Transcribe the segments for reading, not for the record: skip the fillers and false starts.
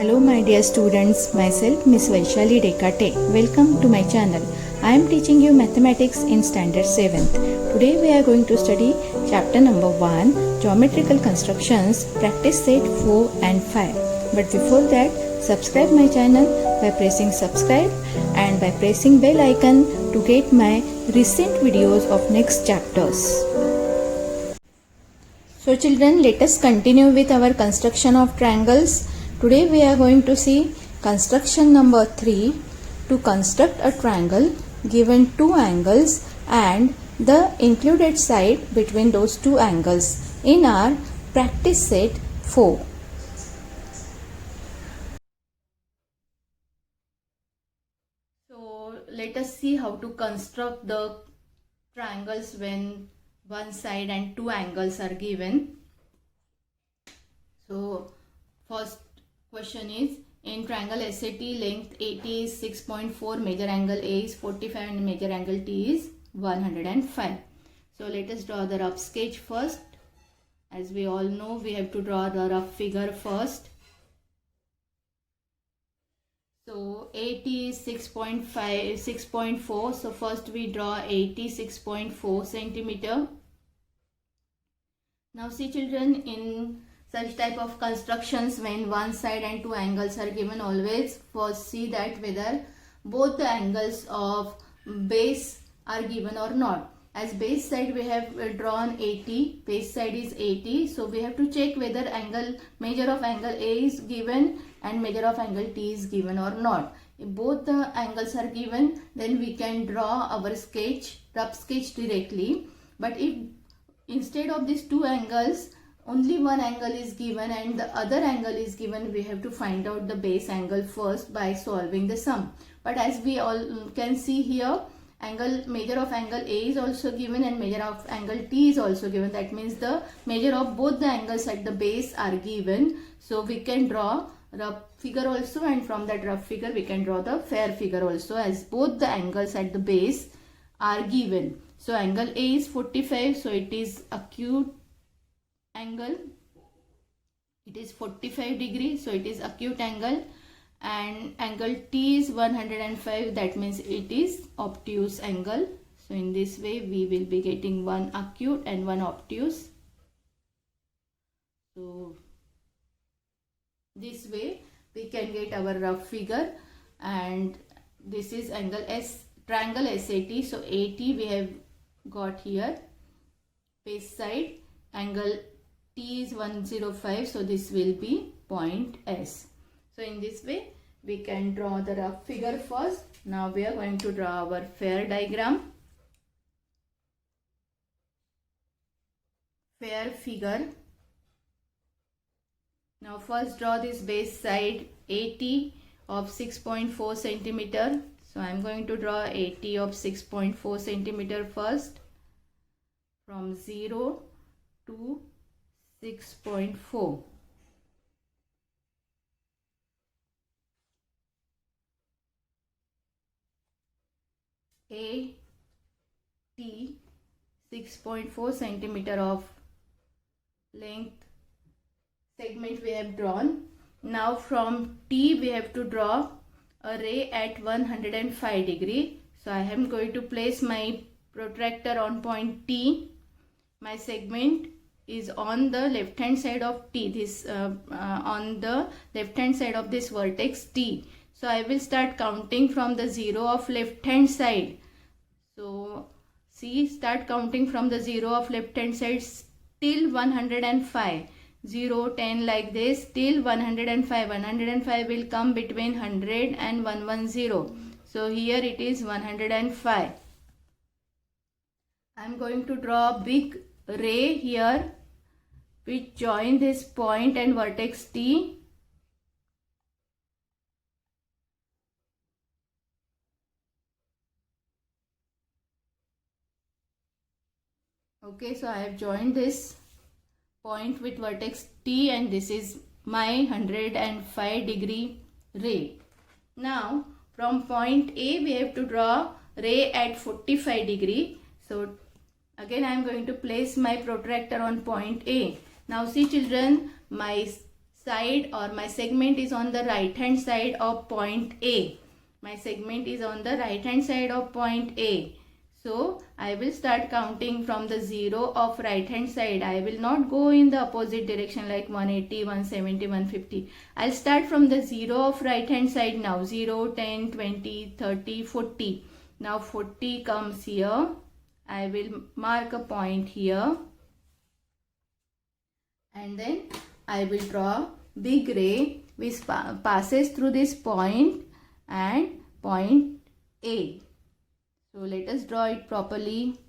Hello my dear students, myself Miss Vaishali Dekate. Welcome to my channel. I am teaching you mathematics in standard 7th. Today we are going to study chapter number 1, geometrical constructions, practice set 4 and 5. But before that, subscribe my channel by pressing subscribe and by pressing bell icon to get my recent videos of next chapters. So children, let us continue with our construction of triangles. Today we are going to see construction number 3. To construct a triangle, given two angles and the included side between those two angles in our practice set 4. So let us see how to construct the triangles when one side and two angles are given. So first question is, in triangle SAT, length AT is 6.4, major angle A is 45 and major angle T is 105. So let us draw the rough sketch first. As we all know, we have to draw the rough figure first. So AT is 6.4. So first we draw AT 6.4 centimeter. Now see children, in such type of constructions, when one side and two angles are given, always first see that whether both the angles of base are given or not. As base side we have drawn 80, base side is 80, so we have to check whether measure of angle A is given and measure of angle T is given or not. If both the angles are given, then we can draw our rough sketch directly. But if instead of these two angles, only one angle is given and the other angle is given, we have to find out the base angle first by solving the sum. But as we all can see here, measure of angle A is also given and measure of angle T is also given. That means the measure of both the angles at the base are given. So we can draw rough figure also, and from that rough figure we can draw the fair figure also, as both the angles at the base are given. So angle A is 45, so it is acute angle. It is 45 degrees, so it is acute angle, and angle T is 105, that means it is obtuse angle. So in this way we will be getting one acute and one obtuse. So this way we can get our rough figure, and this is angle triangle SAT. So AT we have got here, base side, angle T is 105, so this will be point S. So in this way we can draw the rough figure first. Now we are going to draw our fair diagram. Fair figure. Now first draw this base side AT of 6.4 centimeter. So I am going to draw AT of 6.4 centimeter first, from 0 to 6.4. AT 6.4 centimeter of length segment we have drawn. Now from T we have to draw a ray at 105 degree. So I am going to place my protractor on point T. My segment is on the left hand side of T, this on the left hand side of this vertex T. So I will start counting from the 0 of left hand side. So see, start counting from the 0 of left hand side till 105. 0, 10 like this till 105. 105 will come between 100 and 110. So here it is 105. I am going to draw a big ray here which join this point and vertex T. Okay, so I have joined this point with vertex T, and this is my 105 degree ray. Now from point A we have to draw ray at 45 degree. So again I am going to place my protractor on point A. Now see children, my side, or my segment is on the right hand side of point A. My segment is on the right hand side of point A. So I will start counting from the 0 of right hand side. I will not go in the opposite direction like 180, 170, 150. I'll start from the 0 of right hand side now. 0, 10, 20, 30, 40. Now 40 comes here. I will mark a point here. And then I will draw big ray which passes through this point and point A. So let us draw it properly.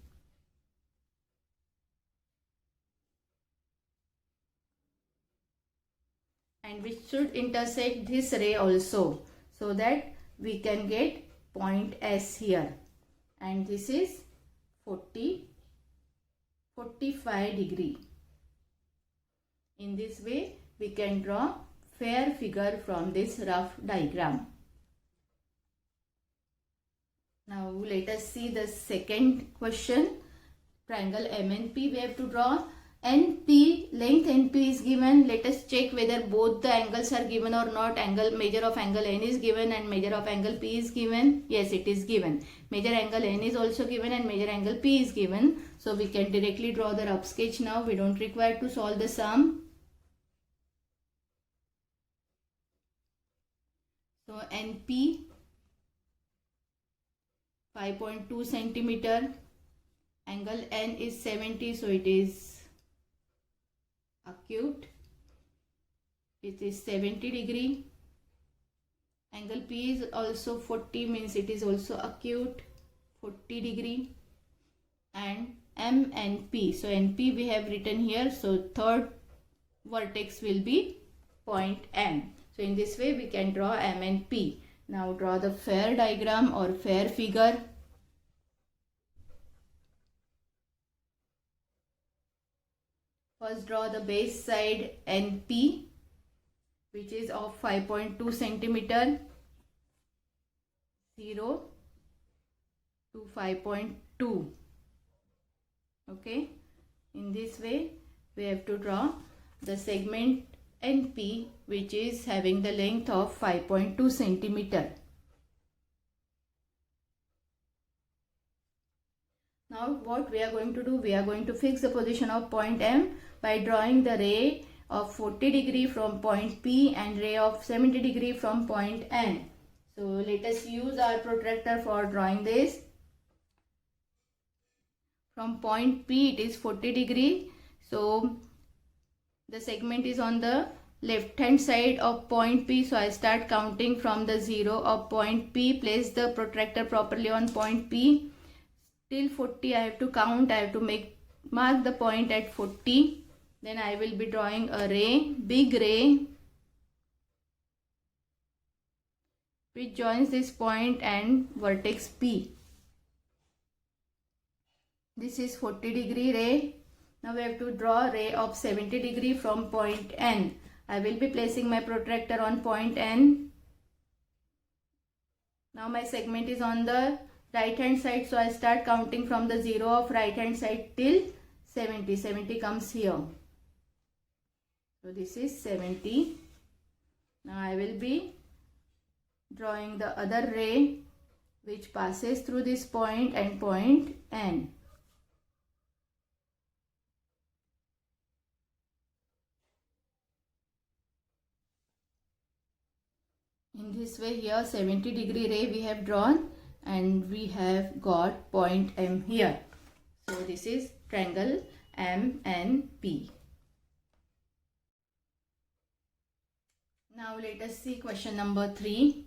And which should intersect this ray also, so that we can get point S here. And this is 45 degree. In this way, we can draw fair figure from this rough diagram. Now let us see the second question. Triangle MNP we have to draw. NP, length NP is given. Let us check whether both the angles are given or not. Measure of angle N is given and measure of angle P is given. Yes, it is given. Measure angle N is also given and measure angle P is given. So we can directly draw the rough sketch now. We don't require to solve the sum. So NP 5.2 centimeter. Angle N is 70, so it is acute. It is 70 degree. Angle P is also 40, means it is also acute, 40 degree. And M and P. So NP we have written here. So third vertex will be point M. So in this way we can draw M and P. Now draw the fair diagram or fair figure. First draw the base side NP, which is of 5.2 centimeter, 0 to 5.2. Okay, in this way we have to draw the segment NP, which is having the length of 5.2 centimeter. Now what we are going to do, we are going to fix the position of point M by drawing the ray of 40 degree from point P and ray of 70 degree from point N. So let us use our protractor for drawing this. From point P it is 40 degree. So the segment is on the left hand side of point P. So I start counting from the 0 of point P. Place the protractor properly on point P. Till 40 I have to count. I have to mark the point at 40. Then I will be drawing a ray, big ray, which joins this point and vertex P. This is 40 degree ray. Now we have to draw a ray of 70 degree from point N. I will be placing my protractor on point N. Now my segment is on the right hand side, so I start counting from the 0 of right hand side till 70. 70 comes here. So this is 70. Now I will be drawing the other ray which passes through this point and point N. In this way here 70 degree ray we have drawn and we have got point M here. So this is triangle MNP. Now let us see question number 3.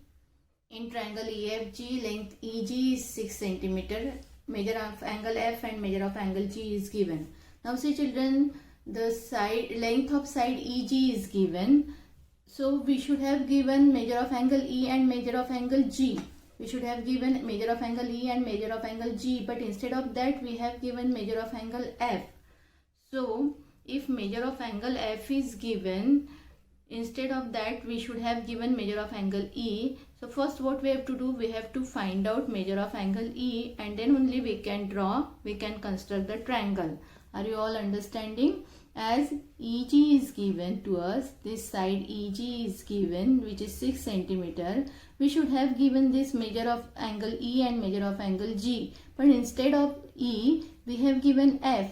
In triangle EFG, length EG is 6 centimeter. Measure of angle F and measure of angle G is given. Now see children, the length of side EG is given. So we should have given measure of angle E and measure of angle G. We should have given measure of angle E and measure of angle G, but instead of that we have given measure of angle F. So if measure of angle F is given, instead of that we should have given measure of angle E. So first what we have to do, we have to find out measure of angle E, and then only we can construct the triangle. Are you all understanding? as EG is given to us, this side EG is given, which is 6 centimeter, we should have given this measure of angle E and measure of angle G. But instead of E, we have given F.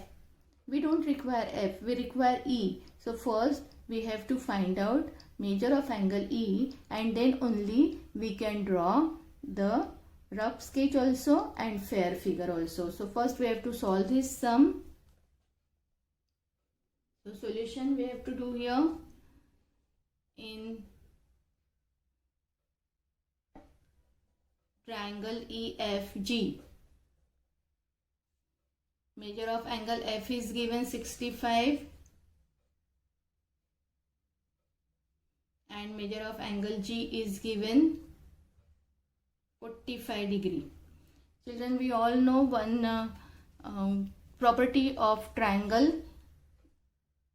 We don't require F, we require E. So first we have to find out measure of angle E, and then only we can draw the rough sketch also and fair figure also. So first we have to solve this sum. So solution we have to do here in triangle EFG. Measure of angle F is given 65 and measure of angle G is given 45 degree. Children, we all know one property of triangle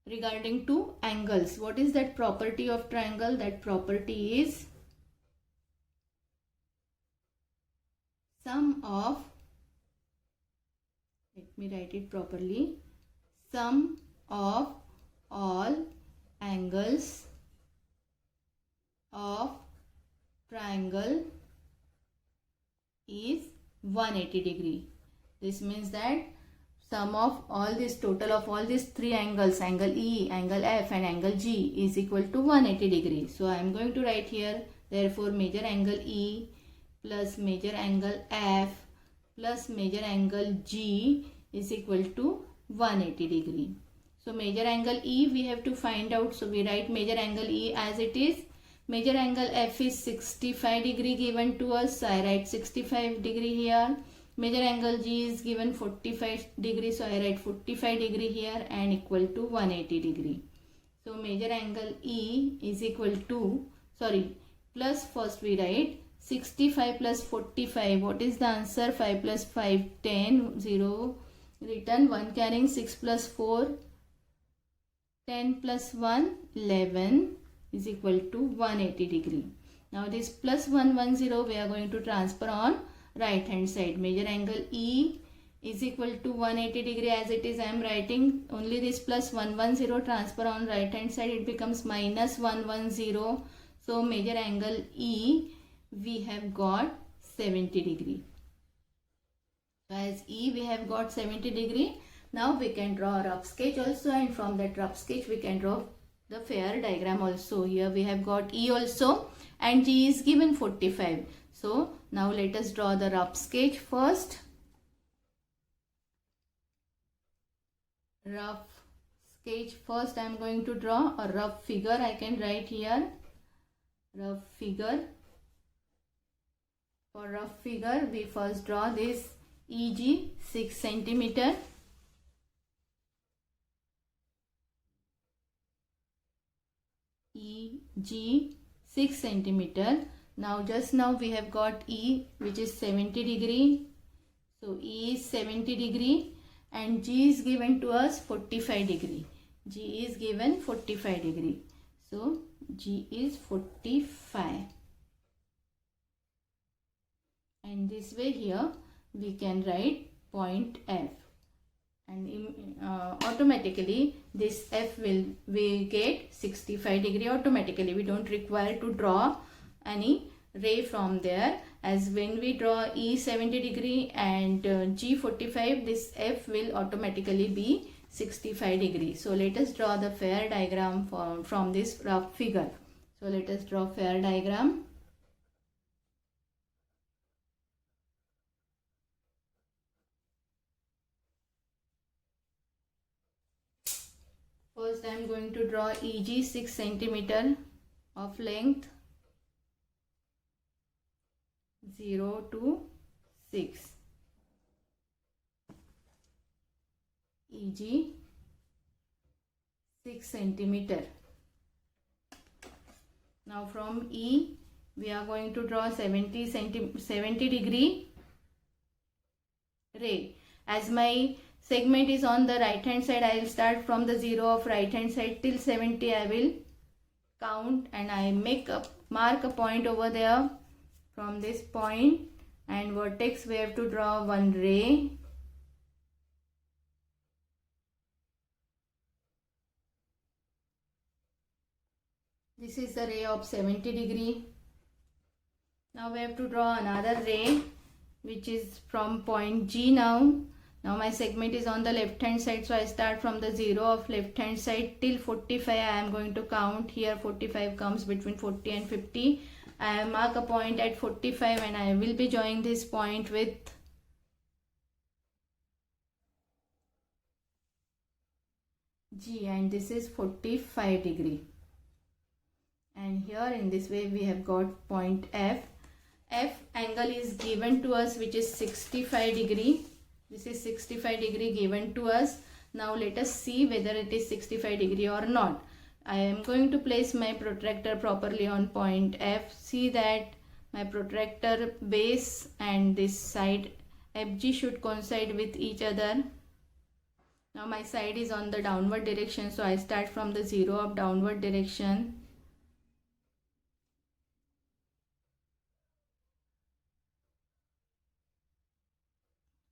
regarding to angles. What is that property of triangle? That property is sum of, let me write it properly, sum of all angles of triangle is 180 degree. This means that sum of all this, total of all these three angles, angle E, angle F and angle G, is equal to 180 degree. So I am going to write here, therefore measure angle E plus measure angle F plus measure angle G is equal to 180 degree. So measure angle E we have to find out. So we write measure angle E as it is. Measure angle F is 65 degree given to us. So I write 65 degree here. Measure angle G is given 45 degree. So I write 45 degree here and equal to 180 degree. So measure angle E is equal to, plus first we write 65 plus 45. What is the answer? 5 plus 5, 10, 0 written, 1 carrying, 6 plus 4, 10 plus 1, 11 is equal to 180 degree. Now this plus 110 we are going to transfer on right hand side. Measure angle E is equal to 180 degree as it is. I am writing only this plus 110 transfer on right hand side. It becomes minus 110. So measure angle E we have got 70 degree. So as E we have got 70 degree. Now we can draw a rough sketch also, and from that rough sketch we can draw the fair diagram also. Here we have got E also and G is given 45. So now let us draw the rough sketch first. Rough sketch first I am going to draw a rough figure. I can write here rough figure. For rough figure we first draw this EG 6 centimeter. EG 6 centimeter. Now just now we have got E which is 70 degree. So E is 70 degree and G is given to us 45 degree. G is given 45 degree. So G is 45. And this way here we can write point F. And automatically this F will get 65 degree automatically. We don't require to draw any ray from there, as when we draw E 70 degree and G 45, this F will automatically be 65 degree. So let us draw the fair diagram from this rough figure. So let us draw fair diagram. First I am going to draw EG 6 centimeter of length 0 to 6. EG 6 centimeter. Now from E we are going to draw 70 degree ray. As my segment is on the right hand side, I will start from the 0 of right hand side till 70. I will count and I mark a point over there. From this point and vertex we have to draw one ray. This is the ray of 70 degree. Now we have to draw another ray which is from point G now. Now my segment is on the left hand side, so I start from the 0 of left hand side till 45. I am going to count here. 45 comes between 40 and 50. I mark a point at 45 and I will be joining this point with G, and this is 45 degree. And here in this way we have got point F. F angle is given to us, which is 65 degree. This is 65 degree given to us. Now let us see whether it is 65 degree or not. I am going to place my protractor properly on point F. See that my protractor base and this side FG should coincide with each other. Now my side is on the downward direction, so I start from the 0 of downward direction.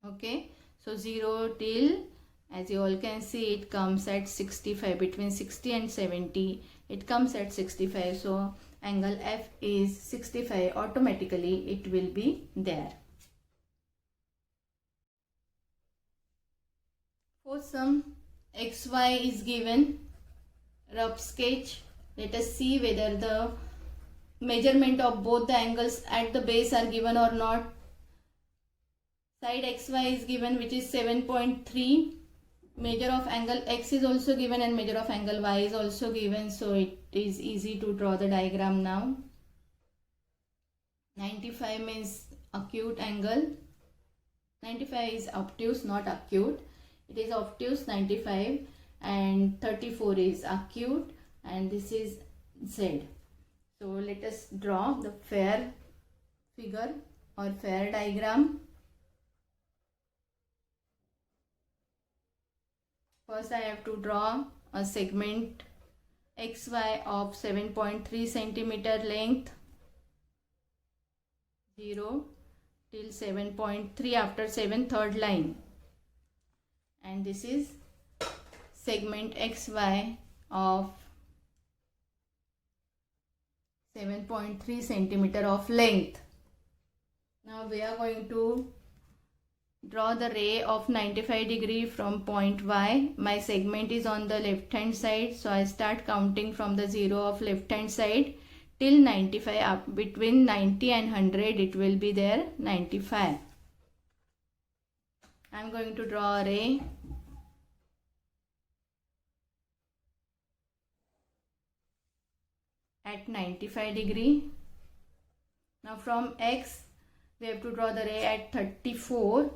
Okay, so 0 till, as you all can see, it comes at 65. Between 60 and 70 it comes at 65, so angle F is 65. Automatically it will be there. For some XY is given, rough sketch. Let us see whether the measurement of both the angles at the base are given or not. Side XY is given, which is 7.3. Measure of angle X is also given and measure of angle Y is also given, so it is easy to draw the diagram now. 95 means acute angle. 95 is obtuse, not acute. It is obtuse 95, and 34 is acute, and this is Z. So let us draw the fair figure or fair diagram. First I have to draw a segment XY of 7.3 centimeter length, 0 till 7.3, after 7 third line, and this is segment XY of 7.3 centimeter of length. Now we are going to draw the ray of 95 degree from point Y. My segment is on the left hand side, so I start counting from the 0 of left hand side till 95. Up between 90 and 100 it will be there, 95. I am going to draw a ray at 95 degree. Now from X we have to draw the ray at 34.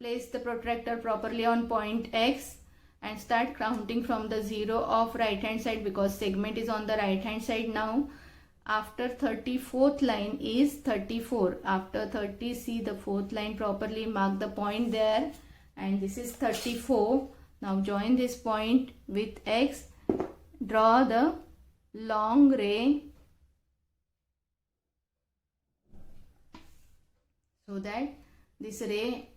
Place the protractor properly on point X and start counting from the 0 of right hand side, because segment is on the right hand side now. After 34th line is 34. After 30, see the 4th line properly, mark the point there, and this is 34. Now join this point with X. Draw the long ray so that this ray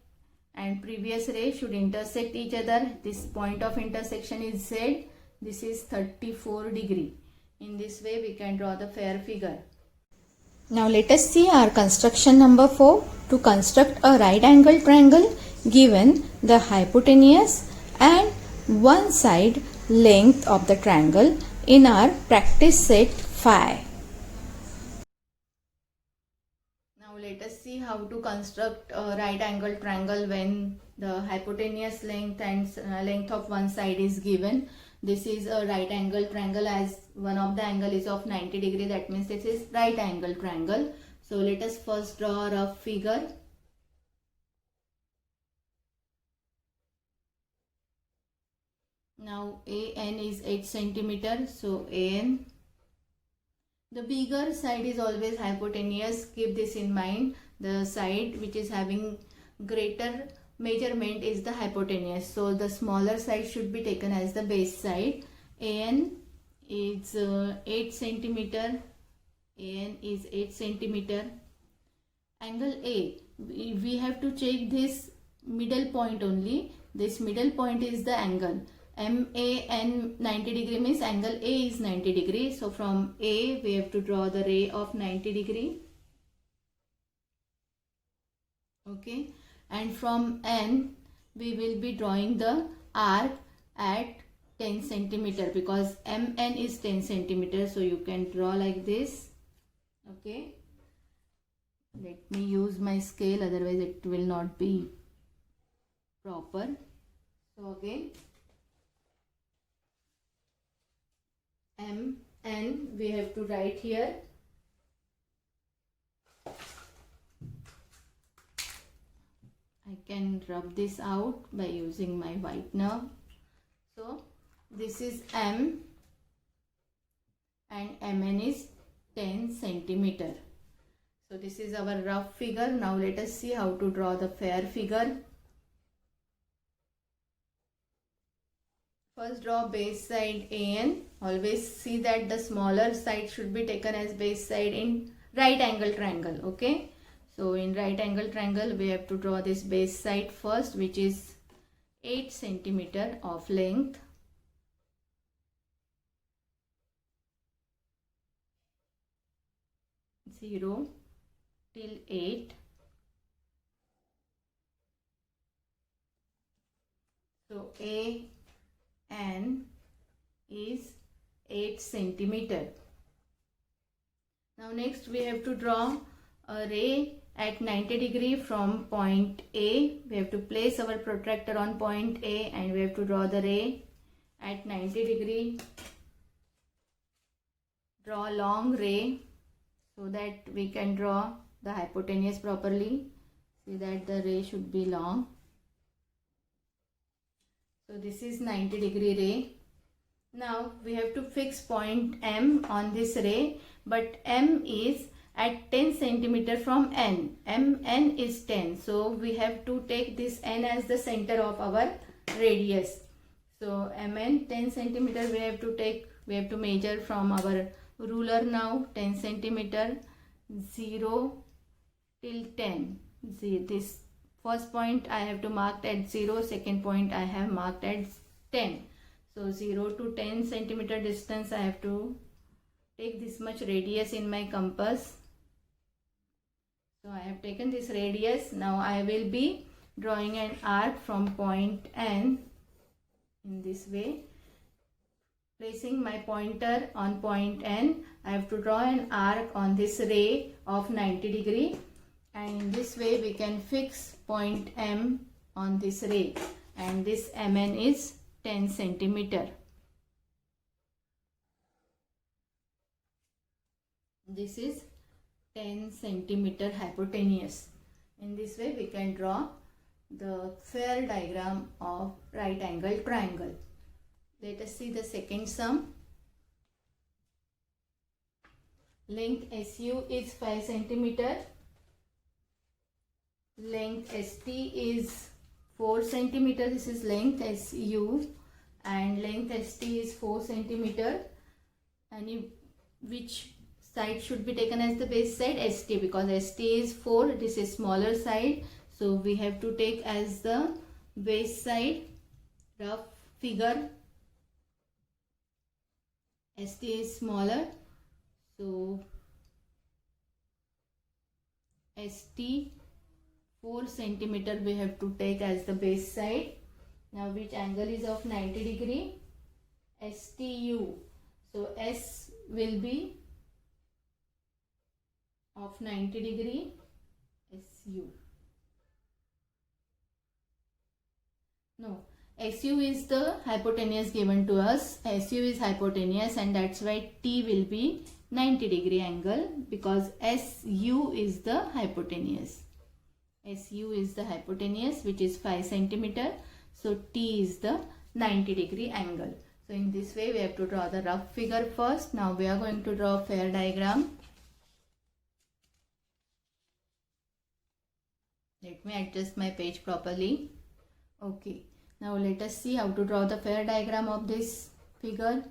and previous ray should intersect each other. This point of intersection is Z. This is 34 degree. In this way we can draw the fair figure. Now let us see our construction number 4. To construct a right angle triangle, given the hypotenuse and one side length of the triangle in our practice set 5. Let us see how to construct a right angle triangle when the hypotenuse length and length of one side is given. This is a right angle triangle, as one of the angle is of 90 degree. That means this is right angle triangle. So let us first draw a rough figure. Now AN is 8 centimeter. So AN. The bigger side is always hypotenuse. Keep this in mind. The side which is having greater measurement is the hypotenuse. So the smaller side should be taken as the base side. AN is 8 centimeter. AN is 8 centimeter. Angle A. We have to check this middle point only. This middle point is the angle. MAN 90 degree means angle A is 90 degree. So from A we have to draw the ray of 90 degree. Okay, and from N we will be drawing the arc at 10 centimeter because MN is 10 centimeter. So you can draw like this. Okay, let me use my scale, otherwise it will not be proper. So again, MN we have to write here. I can rub this out by using my whitener. So this is M and MN is 10 centimeter. So this is our rough figure. Now let us see how to draw the fair figure. First draw base side AN. Always see that the smaller side should be taken as base side in right angle triangle. Okay. So in right angle triangle we have to draw this base side first, which is 8 centimeter of length. Zero till 8. So AN is 8 centimeter. Now next we have to draw a ray at 90 degree from point A. We have to place our protractor on point A and we have to draw the ray at 90 degree. Draw a long ray so that we can draw the hypotenuse properly. See that the ray should be long. So this is 90 degree ray. Now we have to fix point M on this ray, but M is at 10 centimeter from N. MN is 10. So we have to take this N as the center of our radius. So MN 10 centimeter we have to measure from our ruler now. 10 centimeter, 0 till 10. See, this first point I have to mark at 0, second point I have marked at 10. So 0 to 10 centimeter distance I have to take this much radius in my compass. So I have taken this radius. Now I will be drawing an arc from point N in this way. Placing my pointer on point N, I have to draw an arc on this ray of 90 degree, and in this way we can fix point M on this ray, and this MN is 10 centimeter. This is 10 centimeter hypotenuse. In this way we can draw the fair diagram of right angle triangle. Let us see the second sum. Length SU is 5 centimeter. Length ST is 4 centimeter. This is length SU and length ST is 4 centimeter. And which side should be taken as the base side? ST, because ST is 4. This is smaller side. So we have to take as the base side. Rough figure. ST is smaller. So ST 4 centimeter we have to take as the base side. Now which angle is of 90 degree? STU. So S will be of 90 degree. SU. No. SU is the hypotenuse given to us. SU is hypotenuse and that's why T will be 90 degree angle because SU is the hypotenuse. SU is the hypotenuse which is 5 centimeter. So T is the 90 degree angle. So in this way we have to draw the rough figure first. Now we are going to draw a fair diagram. Let me adjust my page properly. Okay. Now let us see how to draw the fair diagram of this figure.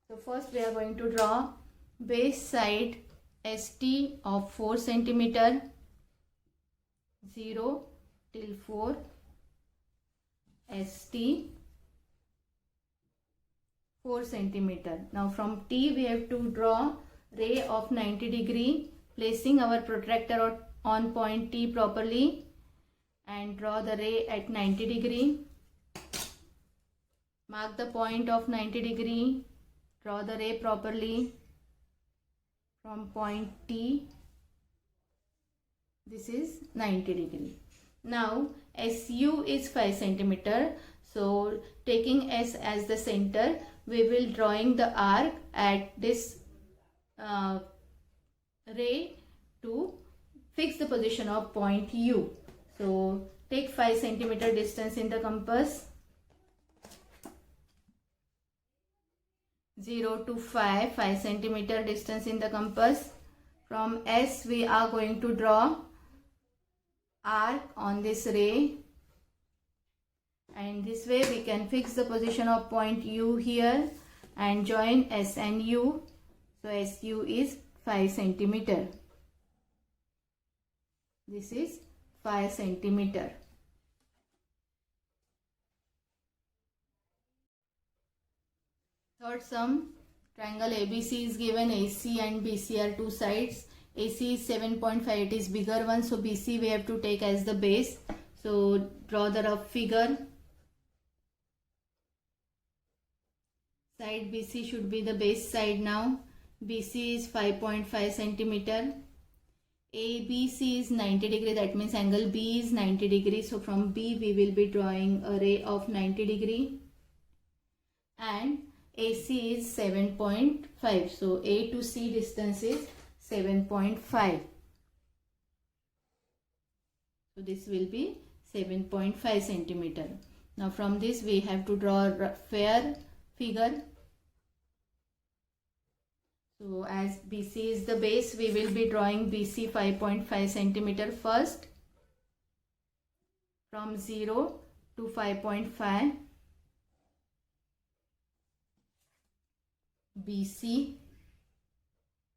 So first we are going to draw base side ST of 4 centimeter, 0 till 4. ST 4 centimeter. Now from T we have to draw ray of 90 degree, placing our protractor on point T properly and draw the ray at 90 degree. Mark the point of 90 degree, draw the ray properly from point T. This is 90 degree. Now SU is 5 centimeter. So taking S as the center, we will drawing the arc at this ray to fix the position of point U. So take 5 centimeter distance in the compass. 0 to 5 centimeter distance in the compass. From S we are going to draw arc on this ray, and this way we can fix the position of point U here and join S and U. So SU is 5 centimeter. This is 5 centimeter. Third sum, triangle ABC is given. AC and BC are two sides. AC is 7.5, it is bigger one, so BC we have to take as the base. So draw the rough figure. Side BC should be the base side now. BC is 5.5 centimeter. ABC is 90 degree, that means angle B is 90 degree. So from B we will be drawing a ray of 90 degree. And AC is 7.5. So A to C distance is 7.5. So this will be 7.5 centimeter. Now from this we have to draw a fair figure. So as BC is the base, we will be drawing BC 5.5 centimeter first. From 0 to 5.5. BC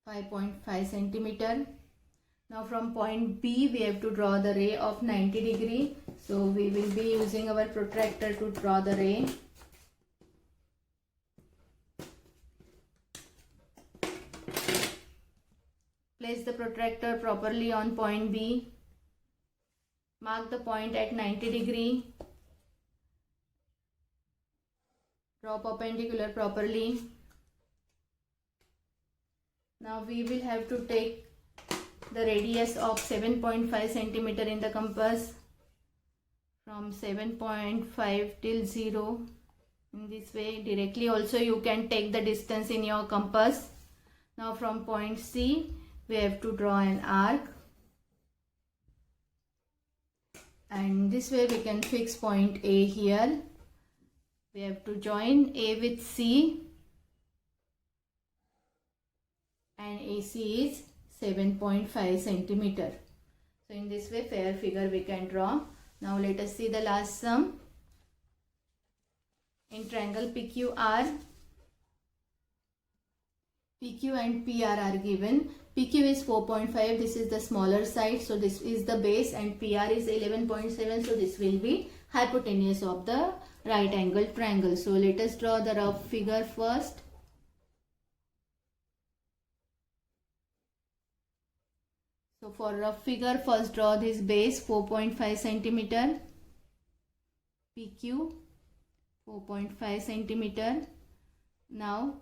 5.5 centimeter. Now from point B we have to draw the ray of 90 degree. So we will be using our protractor to draw the ray. Place the protractor properly on point B. Mark the point at 90 degree. Draw perpendicular properly. Now we will have to take the radius of 7.5 centimeter in the compass. From 7.5 till 0. In this way directly also you can take the distance in your compass. Now from point C we have to draw an arc. And this way we can fix point A here. We have to join A with C. And AC is 7.5 centimeter. So in this way fair figure we can draw. Now let us see the last sum. In triangle PQR, PQ and PR are given. PQ is 4.5, this is the smaller side, so this is the base, and PR is 11.7, so this will be hypotenuse of the right angle triangle. So let us draw the rough figure first. So for rough figure, first draw this base 4.5 centimeter, PQ 4.5 centimeter. Now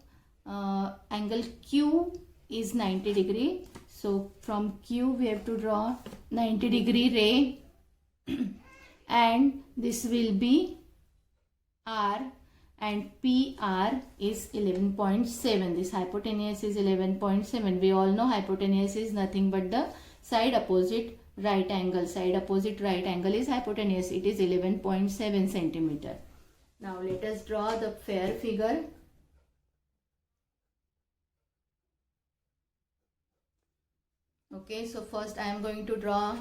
angle Q is 90 degree. So from Q we have to draw 90 degree ray and this will be R, and PR is 11.7. This hypotenuse is 11.7. We all know hypotenuse is nothing but the side opposite right angle. Side opposite right angle is hypotenuse. It is 11.7 centimeter. Now let us draw the fair figure. Okay, so first I am going to draw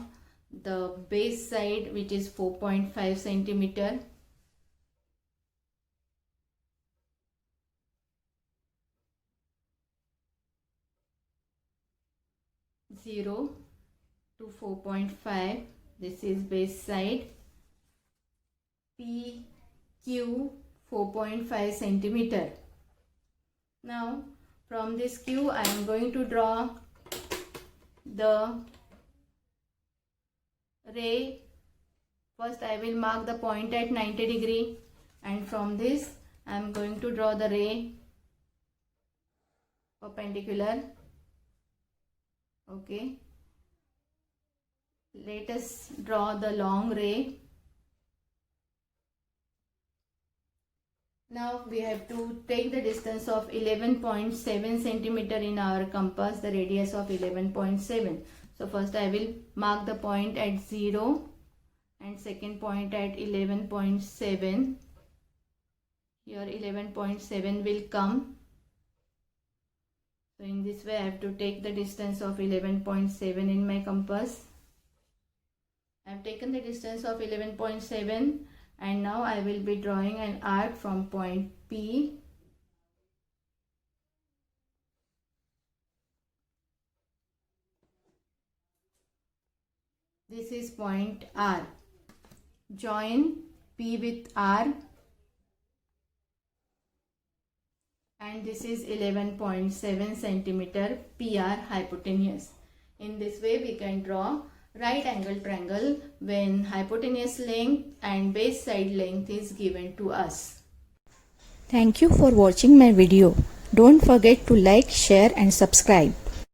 the base side, which is 4.5 centimeter. Zero to 4.5. This is base side. P Q 4.5 centimeter. Now from this Q I am going to draw the ray. First I will mark the point at 90 degree, and from this I am going to draw the ray perpendicular. Okay, let us draw the long ray. Now we have to take the distance of 11.7 centimeter in our compass, the radius of 11.7. So first I will mark the point at 0 and second point at 11.7. Here 11.7 will come. So in this way I have to take the distance of 11.7 in my compass. I have taken the distance of 11.7, and now I will be drawing an arc from point P . This is point R. Join P with R, and this is 11.7 centimeter PR hypotenuse. In this way we can draw right angle triangle when hypotenuse length and base side length is given to us. Thank you for watching my video. Don't forget to like, share and subscribe.